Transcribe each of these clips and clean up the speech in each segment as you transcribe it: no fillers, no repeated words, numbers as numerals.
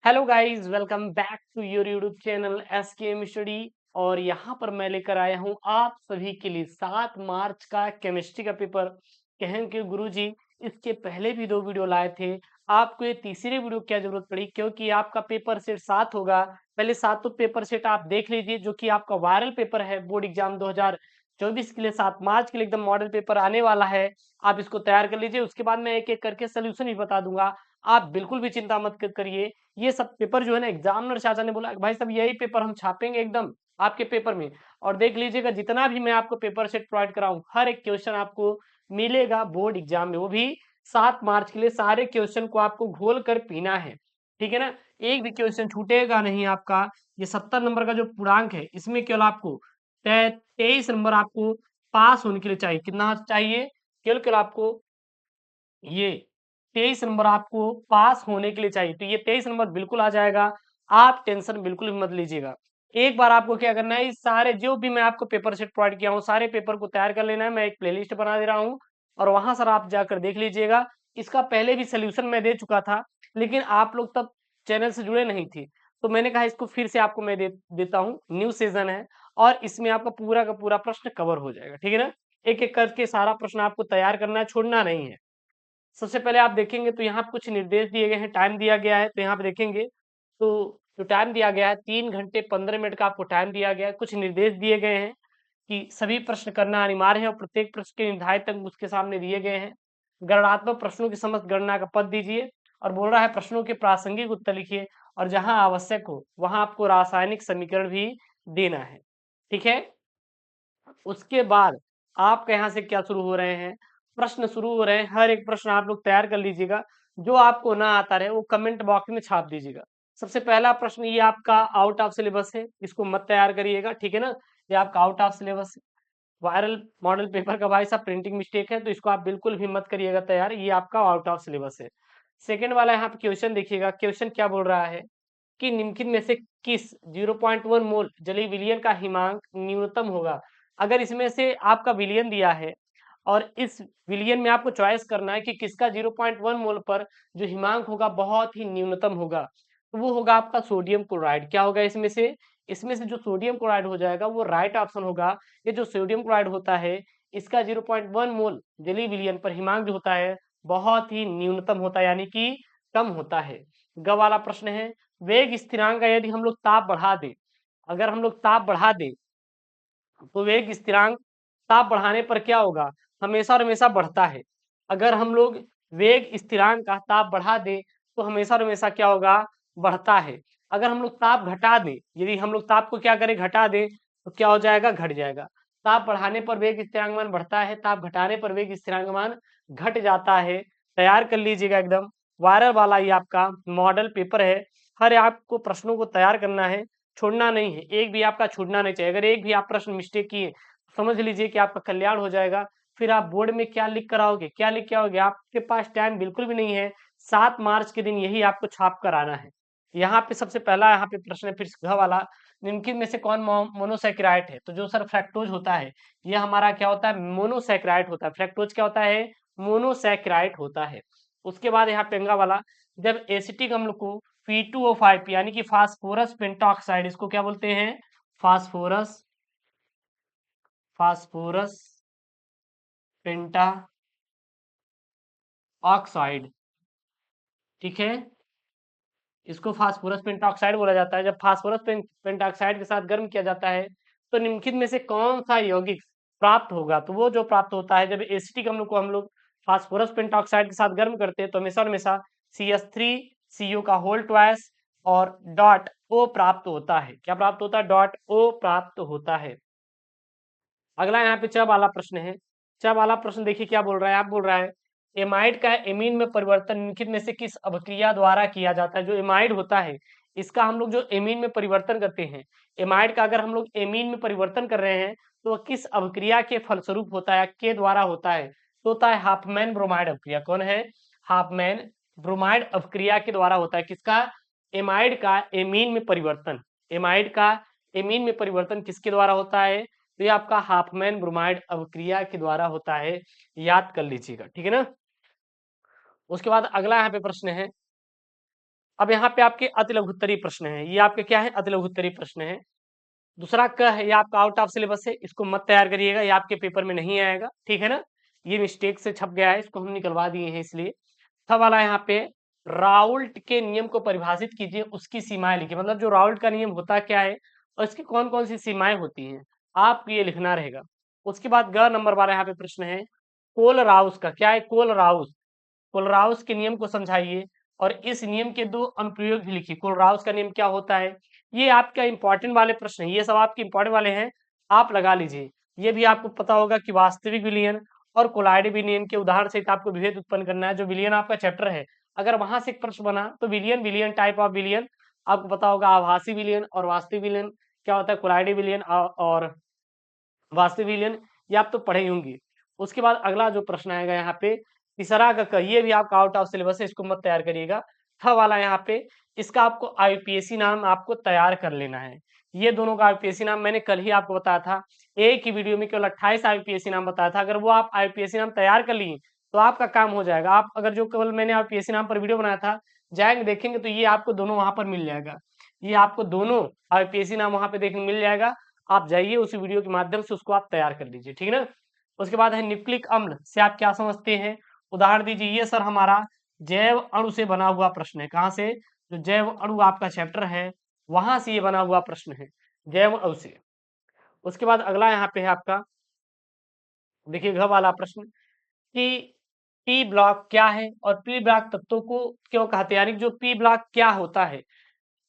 Hello guys, welcome back to your YouTube channel SKM study. और यहाँ पर मैं लेकर आया हूँ आप सभी के लिए 7 मार्च का केमिस्ट्री का पेपर। कहें कि गुरुजी इसके पहले भी 2 वीडियो लाए थे, आपको ये तीसरी वीडियो क्या जरूरत पड़ी, क्योंकि आपका पेपर सेट 7 होगा। पहले 7 पेपर सेट आप देख लीजिए, जो कि आपका वायरल पेपर है बोर्ड एग्जाम 2024 के लिए। 7 मार्च के लिए एकदम मॉडल पेपर आने वाला है, आप इसको तैयार कर लीजिए। उसके बाद मैं एक एक करके सोल्यूशन भी बता दूंगा, आप बिल्कुल भी चिंता मत करिए। ये सब पेपर जो है ना, एग्जामिनर चाचा ने बोला भाई साहब यही पेपर हम छापेंगे एकदम आपके पेपर में। और देख लीजिएगा, जितना भी मैं आपको पेपर सेट प्रोवाइड कराऊं, हर एक क्वेश्चन आपको मिलेगा बोर्ड एग्जाम में, वो भी 7 मार्च के लिए। सारे क्वेश्चन को आपको घोल कर पीना है, ठीक है ना। एक भी क्वेश्चन छूटेगा नहीं आपका। ये 70 नंबर का जो पूर्णांक है, इसमें केवल आपको 23 नंबर आपको पास होने के लिए चाहिए। कितना चाहिए? केवल केवल आपको ये 23 नंबर आपको पास होने के लिए चाहिए। तो ये 23 नंबर बिल्कुल आ जाएगा, आप टेंशन बिल्कुल भी मत लीजिएगा। एक बार आपको क्या करना है, इस सारे जो भी मैं आपको पेपर सेट प्रोवाइड किया हूँ, सारे पेपर को तैयार कर लेना है। मैं एक प्लेलिस्ट बना दे रहा हूँ और वहां सर आप जाकर देख लीजिएगा। इसका पहले भी सोल्यूशन मैं दे चुका था, लेकिन आप लोग तब चैनल से जुड़े नहीं थे, तो मैंने कहा इसको फिर से आपको मैं देता हूँ। न्यू सीजन है और इसमें आपका पूरा का पूरा प्रश्न कवर हो जाएगा, ठीक है ना। एक एक करके सारा प्रश्न आपको तैयार करना है, छोड़ना नहीं है। सबसे पहले आप देखेंगे तो यहाँ पे कुछ निर्देश दिए गए हैं, टाइम दिया गया है। तो यहाँ पे देखेंगे तो जो टाइम दिया गया है, 3 घंटे 15 मिनट का आपको टाइम दिया गया है। कुछ निर्देश दिए गए हैं कि सभी प्रश्न करना अनिवार्य है और प्रत्येक प्रश्न के निर्धारित अंक उसके सामने दिए गए हैं। गणनात्मक प्रश्नों की समस्त गणना का पद दीजिए, और बोल रहा है प्रश्नों के प्रासंगिक उत्तर लिखिए, और जहां आवश्यक हो वहां आपको रासायनिक समीकरण भी देना है, ठीक है। उसके बाद आपके यहाँ से क्या शुरू हो रहे हैं, प्रश्न शुरू हो रहे हैं। हर एक प्रश्न आप लोग तैयार कर लीजिएगा, जो आपको ना आता रहे वो कमेंट बॉक्स में छाप दीजिएगा। सबसे पहला प्रश्न, ये आपका आउट ऑफ सिलेबस है, इसको मत तैयार करिएगा, ठीक है ना। ये आपका आउट ऑफ सिलेबस है, वायरल मॉडल पेपर का भाई साहब प्रिंटिंग मिस्टेक है, तो इसको आप बिल्कुल भी मत करिएगा तैयार, ये आपका आउट ऑफ सिलेबस है। सेकेंड वाला यहाँ पे क्वेश्चन देखिएगा, क्वेश्चन क्या बोल रहा है कि निम्नलिखित में से किस 0.1 मोल जलीय विलयन का हिमांक न्यूनतम होगा। अगर इसमें से आपका विलयन दिया है और इस विलयन में आपको चॉइस करना है कि किसका 0.1 मोल पर जो हिमांक होगा बहुत ही न्यूनतम होगा, तो वो होगा आपका सोडियम क्लोराइड। क्या होगा इसमें से जो सोडियम क्लोराइड हो जाएगा वो राइट ऑप्शन होगा। ये जो सोडियम क्लोराइड होता है, इसका 0.1 मोल जलीय विलयन पर हिमांक जो होता है बहुत ही न्यूनतम होता है, यानी कि कम होता है। ग वाला प्रश्न है, वेग स्थिरांक का यदि हम लोग ताप बढ़ा दें, अगर हम लोग ताप बढ़ा दें तो वेग स्थिरांक ताप बढ़ाने पर क्या होगा, हमेशा और हमेशा बढ़ता है। अगर हम लोग वेग स्थिरांक का ताप बढ़ा दें तो हमेशा और हमेशा क्या होगा, बढ़ता है। अगर हम लोग ताप घटा दें, यदि हम लोग ताप को क्या करें, घटा दें, तो क्या हो जाएगा, घट जाएगा। ताप बढ़ाने पर वेग स्थिरांक मान बढ़ता है, ताप घटाने पर वेग स्थिरांक मान घट जाता है। तैयार कर लीजिएगा एकदम, वायरल वाला ये आपका मॉडल पेपर है। हर आपको प्रश्नों को तैयार करना है, छोड़ना नहीं है, एक भी आपका छूटना नहीं चाहिए। अगर एक भी आप प्रश्न मिस्टेक किए, समझ लीजिए कि आपका कल्याण हो जाएगा। फिर आप बोर्ड में क्या लिख कर आओगे, क्या लिख के आओगे, आपके पास टाइम बिल्कुल भी नहीं है। 7 मार्च के दिन यही आपको छाप कर आना है। यहाँ पे सबसे पहला यहाँ पे प्रश्न है फिर घ वाला, निम्नलिखित में से कौन मोनोसैकेराइड है। तो जो सर फ्रैक्टोज होता है, ये हमारा क्या होता है, मोनोसैकेराइड होता है। फ्रैक्टोज क्या होता है, मोनोसैकेराइड होता है। उसके बाद यहाँ पेंगा वाला, जब एसिटिक अम्ल को P2O5 यानी कि फास्फोरस पेंटॉक्साइड, इसको क्या बोलते हैं, फास्फोरस फास्फोरस पेंटा ऑक्साइड, ठीक है। इसको फास्फोरस पेंटॉक्साइड बोला जाता है। जब फास्फोरस पेंटॉक्साइड के साथ गर्म किया जाता है तो निम्नलिखित में से कौन सा यौगिक प्राप्त होगा। तो वो जो प्राप्त होता है, जब एसिटिक अम्ल को हम लोग फास्फोरस पेंटॉक्साइड के साथ गर्म करते हैं, तो हमेशा हमेशा CH3CO का होल ट्वाइस और डॉट O प्राप्त होता है। क्या प्राप्त होता है, डॉट O प्राप्त होता है। अगला यहाँ पे च वाला प्रश्न है। च वाला प्रश्न देखिए क्या बोल रहा है, आप बोल रहा है एमाइड का एमीन में परिवर्तन निम्नलिखित में से किस अभिक्रिया द्वारा किया जाता है। जो एमाइड होता है, इसका हम लोग जो एमीन में परिवर्तन करते हैं, एमाइड का अगर हम लोग एमीन में परिवर्तन कर रहे हैं तो वह किस अभिक्रिया के फलस्वरूप होता है, के द्वारा होता है। तो होता है हाफमैन ब्रोमाइड अभिक्रिया। कौन है, हाफमैन ब्रोमाइड अभिक्रिया के द्वारा होता है। किसका, एमाइड का एमीन में परिवर्तन। एमाइड का एमीन में परिवर्तन किसके द्वारा होता है, तो ये आपका हाफमैन ब्रोमाइड अभिक्रिया के द्वारा होता है, याद कर लीजिएगा, ठीक है ना। उसके बाद अगला यहाँ पे प्रश्न है, अब यहाँ पे आपके अति लघुत्तरीय प्रश्न है, ये आपके क्या है, अति लघुत्तरीय प्रश्न है। दूसरा क है, ये आपका आउट ऑफ सिलेबस है, इसको मत तैयार करिएगा, ये आपके पेपर में नहीं आएगा, ठीक है ना। ये मिस्टेक से छप गया है, इसको हम निकलवा दिए हैं इसलिए। था वाला यहाँ पे राउल्ट के नियम को परिभाषित कीजिए, उसकी सीमाएं लिखिए, मतलब जो राउल्ट का नियम होता क्या है और इसकी कौन कौन सी सीमाएं होती हैं, आपको ये लिखना रहेगा। उसके बाद ग नंबर वाला यहाँ पे प्रश्न है, कोलराउस का क्या है, कोलराउस, कोलराउस के नियम को समझाइए और इस नियम के दो अनुप्रयोग भी लिखिए। कोलराउस का नियम क्या होता है, ये आपका इंपॉर्टेंट वाले प्रश्न है, ये सब आपके इंपॉर्टेंट वाले हैं, आप लगा लीजिए। ये भी आपको पता होगा कि वास्तविक विलयन और कोलाइड विलयन के उदाहरण सहित आपको विभेद उत्पन्न करना है। जो विलयन आपका चैप्टर है, अगर वहां से एक प्रश्न बना तो विलयन, विलयन टाइप ऑफ विलयन आपको पता होगा, आभासी विलयन और वास्तविक विलयन क्या होता है, कोलाइड विलयन और वास्तविक विलयन, ये आप तो पढ़े ही होंगे। उसके बाद अगला जो प्रश्न आएगा यहाँ पे तीसरा का क, ये भी आपका आउट ऑफ सिलेबस है, इसको मत तैयार करिएगा। थ वाला यहाँ पे इसका आपको आईपीएससी नाम आपको तैयार कर लेना है। ये दोनों का आईपीएससी नाम मैंने कल ही आपको बताया था, एक ही वीडियो में केवल 28 आईपीएससी नाम बताया था। अगर वो आप आईपीएससी नाम तैयार कर लिए तो आपका काम हो जाएगा। आप अगर जो केवल मैंने आईपीएससी नाम पर वीडियो बनाया था जाएंगे देखेंगे तो ये आपको दोनों वहां पर मिल जाएगा, ये आपको दोनों आईपीएससी नाम वहां पे देखने मिल जाएगा। आप जाइए उसी वीडियो के माध्यम से उसको आप तैयार कर लीजिए, ठीक है ना। उसके बाद है न्यूक्लिक अम्ल से आप क्या समझते हैं, उदाहरण दीजिए। ये सर हमारा जैव अणु से बना हुआ प्रश्न है, कहाँ से, जो जैव अणु आपका चैप्टर है वहां से ये बना हुआ प्रश्न है, जैव अणु से। उसके बाद अगला यहाँ पे है आपका, देखिए घ वाला प्रश्न कि पी ब्लॉक क्या है और पी ब्लॉक तत्वों को क्यों कहते हैं, यानी जो पी ब्लॉक क्या होता है,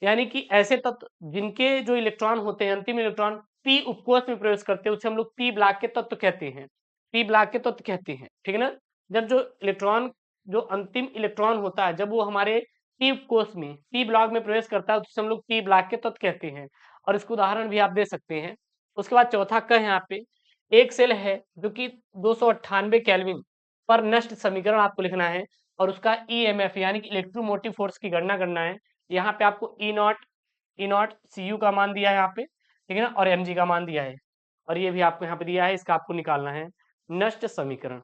यानी कि ऐसे तत्व जिनके जो इलेक्ट्रॉन होते हैं, अंतिम इलेक्ट्रॉन पी उपकोष में प्रवेश करते हैं, उसे हम लोग पी ब्लॉक के तत्व कहते हैं, पी ब्लॉक के तत्व कहते हैं, ठीक है ना। जब जो इलेक्ट्रॉन, जो अंतिम इलेक्ट्रॉन होता है, जब वो हमारे पी उपकोष में, पी ब्लॉक में प्रवेश करता है तो उसे हम लोग पी ब्लॉक के तत्व कहते हैं, और इसको उदाहरण भी आप दे सकते हैं। उसके बाद चौथा क है यहाँ पे, एक सेल है जो कि 298 केल्विन पर नष्ट समीकरण आपको लिखना है और उसका ईएमएफ यानी कि इलेक्ट्रोमोटिव फोर्स की गणना करना है। यहाँ पे आपको ई नॉट सी यू का मान दिया है यहाँ पे, ठीक है ना, और एम जी का मान दिया है, और ये भी आपको यहाँ पे दिया है, इसका आपको निकालना है नष्ट समीकरण।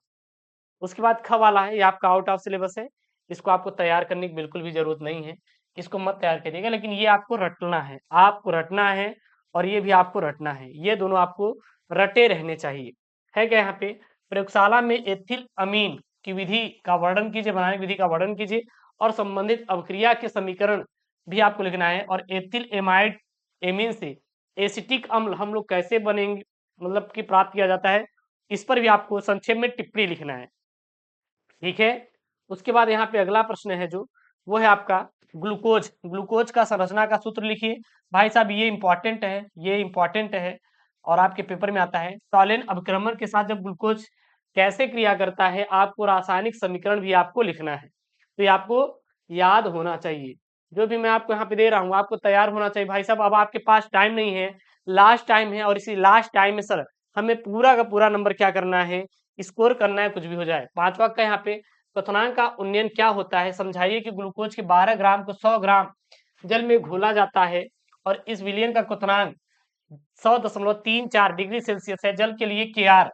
उसके बाद ख वाला है, ये आपका आउट ऑफ सिलेबस है, इसको आपको तैयार करने की बिल्कुल भी जरूरत नहीं है, इसको मत तैयार करिएगा, लेकिन ये आपको रटना है, आपको रटना है, और ये भी आपको रटना है, ये दोनों आपको रटे रहने चाहिए। है क्या यहाँ पे, प्रयोगशाला में एथिल अमीन की विधि का वर्णन कीजिए, बनाने की विधि का वर्णन कीजिए और संबंधित अभिक्रिया के समीकरण भी आपको लिखना है, और एथिल एमाइड एमीन से एसिटिक अम्ल हम लोग कैसे बनेंगे, मतलब कि प्राप्त किया जाता है, इस पर भी आपको संक्षेप में टिप्पणी लिखना है, ठीक है। उसके बाद यहाँ पे अगला प्रश्न है जो, वो है आपका ग्लूकोज, ग्लूकोज का संरचना का सूत्र लिखिए। भाई साहब ये इंपॉर्टेंट है, ये इंपॉर्टेंट है और आपके पेपर में आता है। टॉलेन अभिक्रमण के साथ जब ग्लूकोज कैसे क्रिया करता है, आपको रासायनिक समीकरण भी आपको लिखना है, तो ये आपको याद होना चाहिए। जो भी मैं आपको यहाँ पे दे रहा हूँ आपको तैयार होना चाहिए भाई साहब। अब आपके पास टाइम नहीं है, लास्ट टाइम है, और इसी लास्ट टाइम में सर हमें पूरा का पूरा नंबर क्या करना है, स्कोर करना है, कुछ भी हो जाए। पांचवा का यहाँ पे क्वथनांक का उन्नयन क्या होता है, समझाइए कि ग्लूकोज के 12 ग्राम को 100 ग्राम जल में घोला जाता है और इस विलयन का क्वथनांक 100.34 डिग्री सेल्सियस है। जल के लिए केआर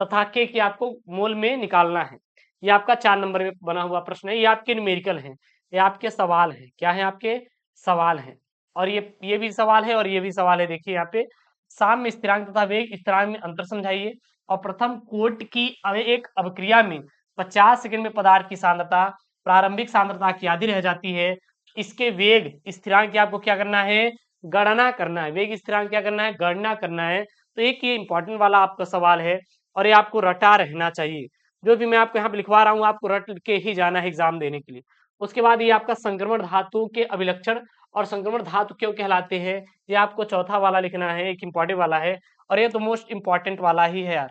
तथा के की आपको मोल में निकालना है। ये आपका 4 नंबर में बना हुआ प्रश्न है, ये आपके न्यूमेरिकल है, ये आपके सवाल है, क्या है आपके सवाल है, और ये भी सवाल है और ये भी सवाल है। देखिए यहाँ पे साम्य स्थिरांक तथा वेग स्थिरांक में अंतर समझाइए, और प्रथम कोट की एक अभिक्रिया में 50 सेकंड में पदार्थ की सांद्रता प्रारंभिक सांद्रता की आधी रह जाती है, इसके वेग स्थिरांक की आपको क्या करना है, गणना करना है, वेग स्थिरांक क्या करना है, गणना करना है। तो एक ये इंपॉर्टेंट वाला आपका सवाल है और ये आपको रटा रहना चाहिए। जो भी मैं आपको यहाँ पे लिखवा रहा हूँ आपको रट के ही जाना है एग्जाम देने के लिए। उसके बाद ये आपका संक्रमण धातुओं के अभिलक्षण और संक्रमण धातु क्यों कहलाते हैं, ये आपको चौथा वाला लिखना है, एक इंपॉर्टेंट वाला है, और ये तो मोस्ट इंपॉर्टेंट वाला ही है यार।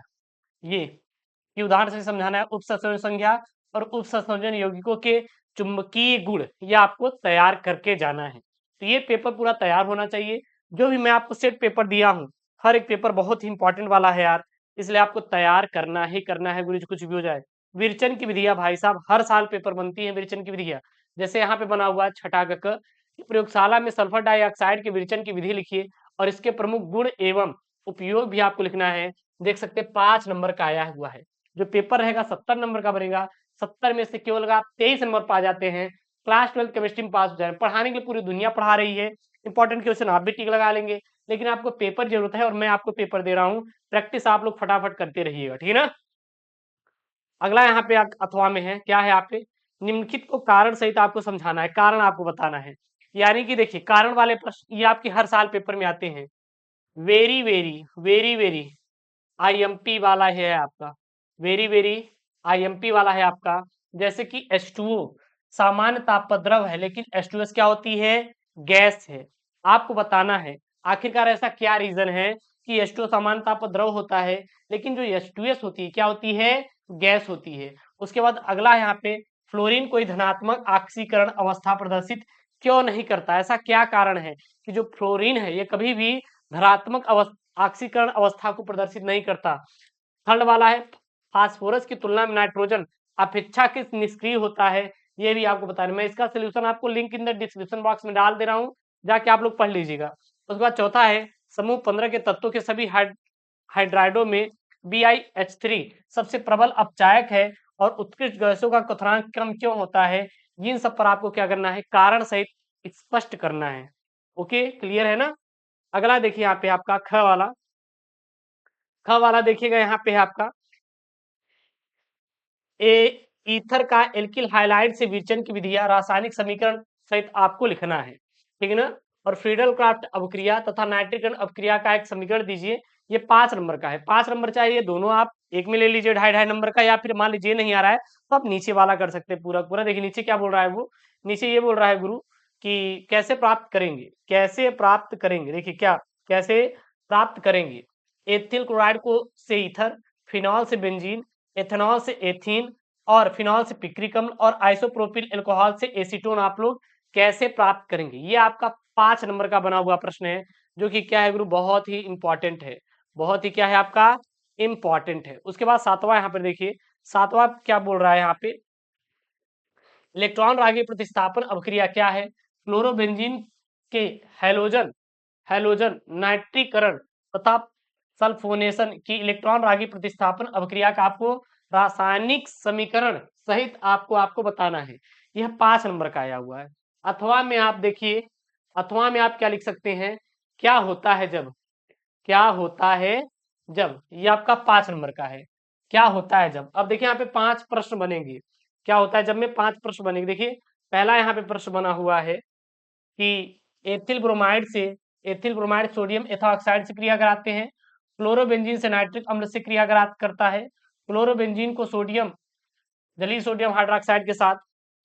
ये उदाहरण से समझाना है, उपसंयोजन संज्ञा और उपसंयोजन यौगिकों के चुंबकीय गुण, ये आपको तैयार करके जाना है। तो ये पेपर पूरा तैयार होना चाहिए। जो भी मैं आपको सेट पेपर दिया हूँ, हर एक पेपर बहुत ही इंपॉर्टेंट वाला है यार, इसलिए आपको तैयार करना ही करना है, गुरु जी कुछ भी हो जाए। विरचन की विधियां भाई साहब हर साल पेपर बनती है, विरचन की विधियां जैसे यहाँ पे बना हुआ है छठा क, प्रयोगशाला में सल्फर डाइऑक्साइड के विरचन की विधि लिखिए और इसके प्रमुख गुण एवं उपयोग भी आपको लिखना है। देख सकते 5 नंबर का आया हुआ है। जो पेपर रहेगा 70 नंबर का बनेगा, 70 में से केवल आप 23 नंबर पा जाते हैं क्लास 12 केमिस्ट्री में पास हो जाए। पढ़ाने के लिए पूरी दुनिया पढ़ा रही है, इंपॉर्टेंट क्वेश्चन आप भी टिक लगा लेंगे, लेकिन आपको पेपर जरूरत है और मैं आपको पेपर दे रहा हूँ। प्रैक्टिस आप लोग फटाफट करते रहिएगा, ठीक है ना। अगला यहाँ पे अथवा में है, क्या है यहाँ पे, निम्नलिखित को कारण सहित आपको समझाना है, कारण आपको बताना है। यानी कि देखिए कारण वाले प्रश्न ये आपके हर साल पेपर में आते हैं। Very very very very IMP वाला है आपका, वेरी वेरी आईएमपी वाला है आपका। जैसे कि H2O सामान्य ताप पर द्रव है, लेकिन H2S क्या होती है, गैस है। आपको बताना है आखिरकार ऐसा क्या रीजन है कि H2O सामान्य ताप पर द्रव होता है, लेकिन जो H2S होती है क्या होती है, गैस होती है। उसके बाद अगला यहाँ पे, फ्लोरीन कोई धनात्मक ऑक्सीकरण अवस्था प्रदर्शित क्यों नहीं करता, ऐसा क्या कारण है कि जो फ्लोरीन है ये कभी भी धनात्मक ऑक्सीकरण अवस्था को प्रदर्शित नहीं करता। थर्ड वाला है, फास्फोरस की तुलना में नाइट्रोजन अपेक्षाकृत निष्क्रिय होता है, ये भी आपको बताना है। मैं इसका सोल्यूशन आपको link in the description box में डाल दे रहा हूँ, जाके आप लोग पढ़ लीजिएगा। उसके बाद चौथा है, समूह 15 के तत्वों के सभी हाइड्राइडो में BiH3 सबसे प्रबल अपचायक है और उत्कृष्ट गैसों का क्वथनांक कम क्यों होता है। इन सब पर आपको क्या करना है, कारण सहित स्पष्ट करना है। ओके, क्लियर है ना। अगला देखिए यहाँ पे आपका ख वाला देखिएगा, यहाँ पे है आपका ईथर का एल्किल हाइलाइड से विचलन की विधियां रासायनिक समीकरण सहित आपको लिखना है, ठीक है ना। और फ्रीडल क्राफ्ट अवक्रिया तथा नाइट्रिकन अवक्रिया का एक समीकरण दीजिए। ये 5 नंबर का है, 5 नंबर चाहिए, दोनों आप एक में ले लीजिए 2.5 नंबर का, या फिर मान लीजिए नहीं आ रहा है तो आप नीचे वाला कर सकते हैं पूरा पूरा। देखिए नीचे क्या बोल रहा है वो, नीचे ये बोल रहा है गुरु कि कैसे प्राप्त करेंगे, कैसे प्राप्त करेंगे। देखिए क्या, कैसे प्राप्त करेंगे, एथिल क्लोराइड को से ईथर, फिनॉल से बेंजीन, एथेनॉल से एथीन, और फिनॉल से पिक्रिक अम्ल, और आइसोप्रोपिल अल्कोहल से एसीटोन आप लोग कैसे प्राप्त करेंगे। ये आपका 5 नंबर का बना हुआ प्रश्न है, जो कि क्या है गुरु, बहुत ही इंपॉर्टेंट है, बहुत ही क्या है आपका, इंपॉर्टेंट है। उसके बाद सातवां यहाँ पर देखिए, सातवां क्या बोल रहा है यहाँ पे, इलेक्ट्रॉन रागी प्रतिस्थापन अभिक्रिया क्या है, क्लोरोबेंजीन के हैलोजन हैलोजन नाइट्रीकरण तथा सल्फोनेशन की इलेक्ट्रॉन रागी प्रतिस्थापन अभिक्रिया का आपको रासायनिक समीकरण सहित आपको बताना है। यह 5 नंबर का आया हुआ है। अथवा में आप देखिए, अथवा में आप क्या लिख सकते हैं, क्या होता है जब, क्या होता है जब, ये आपका 5 नंबर का है, क्या होता है जब। अब देखिए यहाँ पे 5 प्रश्न बनेंगे, क्या होता है जब में 5 प्रश्न बनेंगे। देखिए पहला यहाँ पे प्रश्न बना हुआ है कि एथिल ब्रोमाइड से, एथिल ब्रोमाइड सोडियम एथॉक्साइड से क्रिया कराते हैं, क्लोरोबेंजीन से नाइट्रिक अम्ल से क्रिया करता है। क्लोरोबेंजीन को सोडियम, जलीय सोडियम हाइड्रोक्साइड के साथ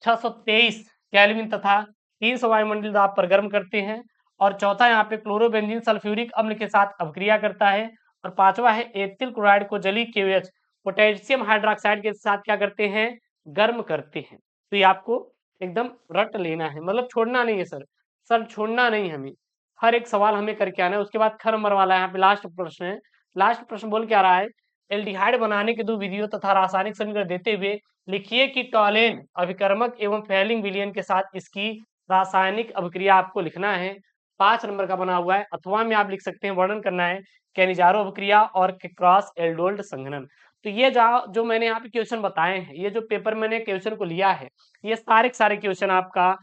623 केल्विन तथा 300 वायुमंडलीय दाब पर गर्म करते हैं। और चौथा यहाँ पे क्लोरोबेंजीन सल्फ्यूरिक अम्ल के साथ अभिक्रिया करता है। और पांचवा है एथिल क्लोराइड को जलीय KOH पोटेशियम हाइड्रोक्साइड के साथ क्या करते हैं, गर्म करते हैं। तो ये आपको एकदम रट लेना है, मतलब छोड़ना नहीं है सर, सर छोड़ना नहीं हमें, हर एक सवाल हमें करके आना है। उसके बाद ख नंबर वाला यहाँ पे लास्ट प्रश्न है, लास्ट प्रश्न बोल क्या रहा है, एल्डिहाइड बनाने के 2 विधियों तथा रासायनिक समीकरण देते हुए लिखिए कि टॉलेन अभिकर्मक एवं फैलिंग विलयन के साथ इसकी रासायनिक अभिक्रिया आपको लिखना है। 5 नंबर का बना हुआ है। अथवा में आप लिख सकते हैं, वर्णन करना है कैनिजारो अभिक्रिया और क्रॉस एल्डोल्ड संघनन। तो ये जो मैंने यहाँ पे क्वेश्चन बताए हैं, ये जो पेपर मैंने क्वेश्चन को लिया है, ये सारे के सारे क्वेश्चन आपका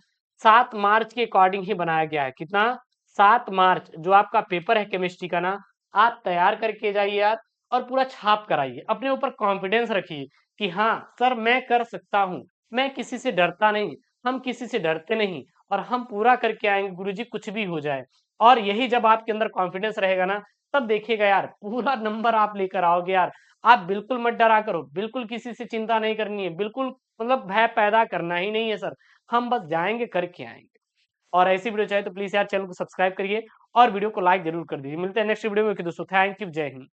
7 मार्च के अकॉर्डिंग ही बनाया गया है। कितना, 7 मार्च जो आपका पेपर है केमिस्ट्री का ना, आप तैयार करके जाइए यार, और पूरा छाप कराइए, अपने ऊपर कॉन्फिडेंस रखिए कि हाँ सर मैं कर सकता हूँ, मैं किसी से डरता नहीं, हम किसी से डरते नहीं, और हम पूरा करके आएंगे गुरुजी, कुछ भी हो जाए। और यही जब आपके अंदर कॉन्फिडेंस रहेगा ना, तब देखिएगा यार पूरा नंबर आप लेकर आओगे यार। आप बिल्कुल मत डरा करो, बिल्कुल किसी से चिंता नहीं करनी है, बिल्कुल मतलब भय पैदा करना ही नहीं है सर, हम बस जाएंगे करके आएंगे। और ऐसी वीडियो चाहिए तो प्लीज यार चैनल को सब्सक्राइब करिए और वीडियो को लाइक जरूर कर दीजिए। मिलते हैं नेक्स्ट वीडियो में दोस्तों, थैंक यू, जय हिंद।